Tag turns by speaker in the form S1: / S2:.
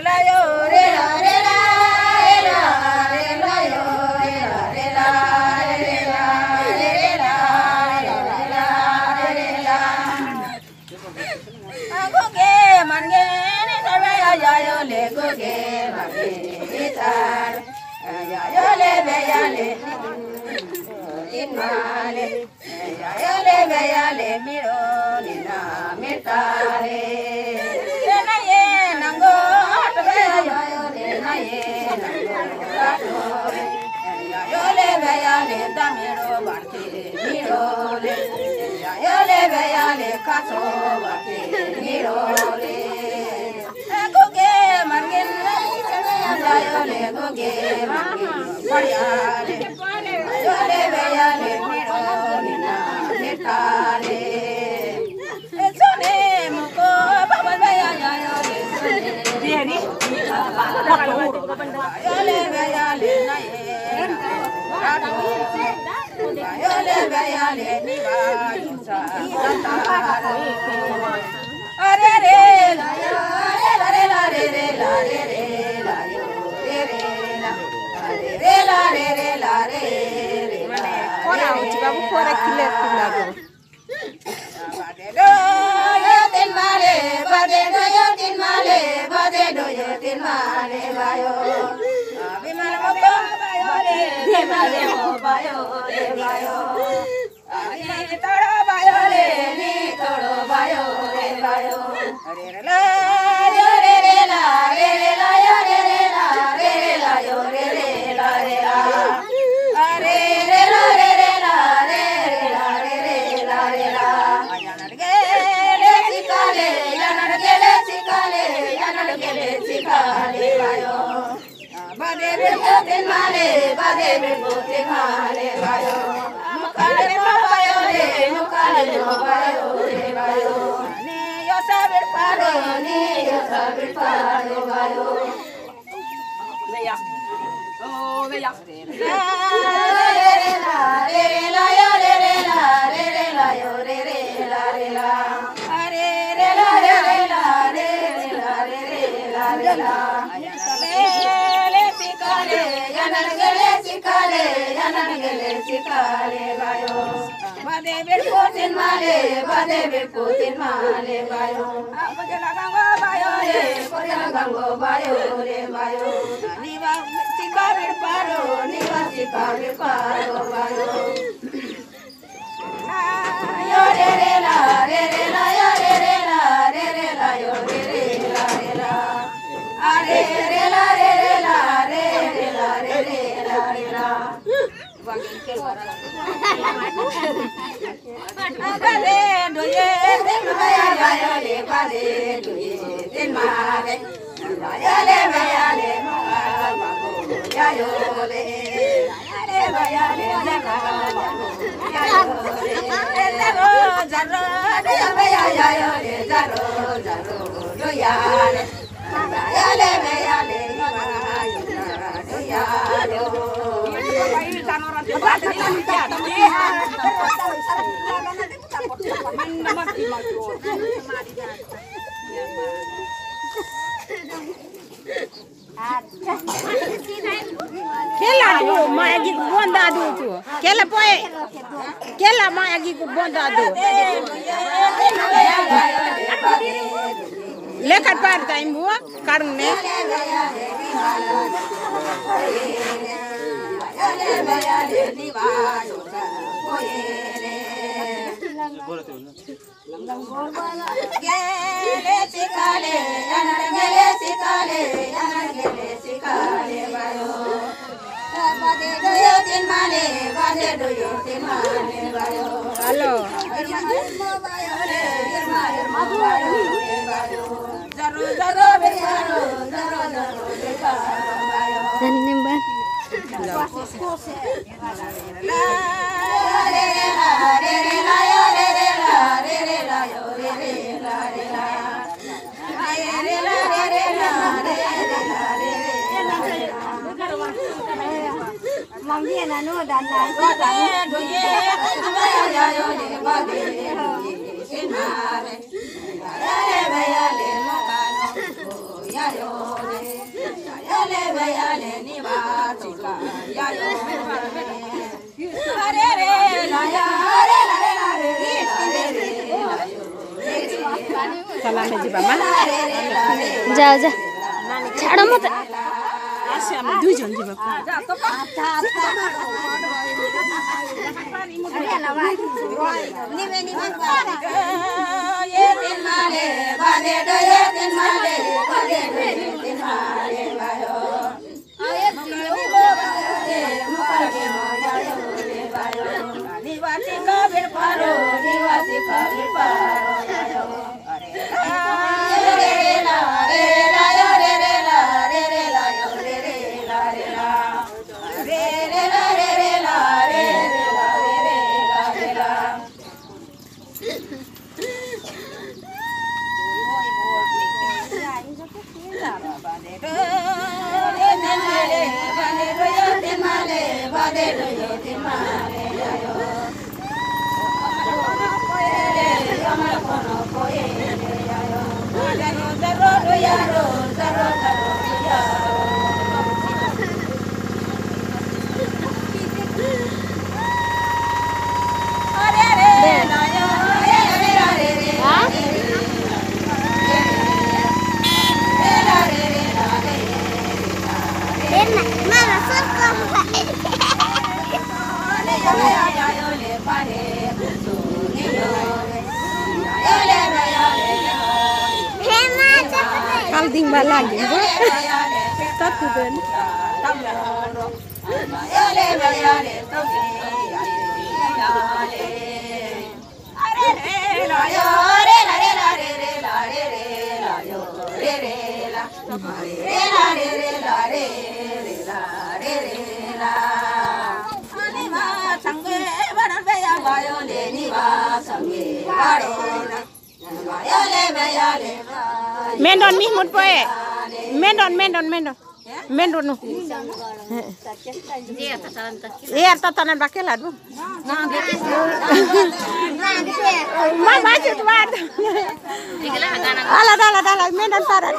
S1: la yo re la re la re la re la yo re la re la re la re la re la goge mange ni sarva ya yo le goge mange ni sar ya yo le be ya le inmale ya yo le be ya le miro ni na mitare na ye nango to be ya yo le na ye nango ya yo le be ya le damiro barke miro le ya yo le be ya le kaso barke miro le goge margin ya yo le goge margin paria le yo le be ya le miro ni na mitare sone muko baba be ya yo le sone yo le be ya le na ye yo le be ya le ni ba sa are re la yo re la re la re la yo re la re la re mane kora uchi babu kora killer killer bade do yo tin male bade do yo tin male bade do yo tin male bayo bimal mo ko bayo le male mo bayo le bayo ni toro bayo le ni toro bayo le bayo re la yo re la re la yo re la yo re la are re la re la yanar gele sikale bayo bade be tin male bayo mukale mo bayo le bayo ni yo saber paro bayo veya oh veya re la yo re la yo re la are re la le sikale yanar gele sikale bayo bade be putin male bayo apajala gango bayo le bayo niva sikabir paro bayo yo re la yo are re la bade do ye bayo le bade do ye tin male bayo le ya yo le bayo le zaro ya yo le zaro do ya le do ya Kela tu magi ku bonda tu tu. Kela poe. Kela magi ku bonda tu. Lekat par time buat karne. Gele sikale bayo. Bade do yo tin male bayo. Halo. Zaro bayo.
S2: Nimba.
S3: Mong dia na no dan dan
S1: yayo re yale bayale ni ba chika yayo hare re la ya hare la re la re re
S2: चला है जी बाबा
S3: जा जा छाड़ो मत
S2: आसे हम दुई जन जी बाबा
S1: ये दिन माले बादे दो ये दिन माले बादे दो ये दिन माले बायो आये मुकाबी बायो मुकाबी बायो रे बायो निवासी का बिर पारो निवासी का बिर पारो अरे रे ला रे ला यो रे रे ला रे रे ला यो रे रे ला रे ला रे रे ला रे रे ला रे रे ला रे रे ला रे ला
S2: kal ding ba lagi bu satu ben Mendon mi mut poe. Mendon nu. Iya tatanan bakelat bu. Mama cut wat. Ala mendon parat.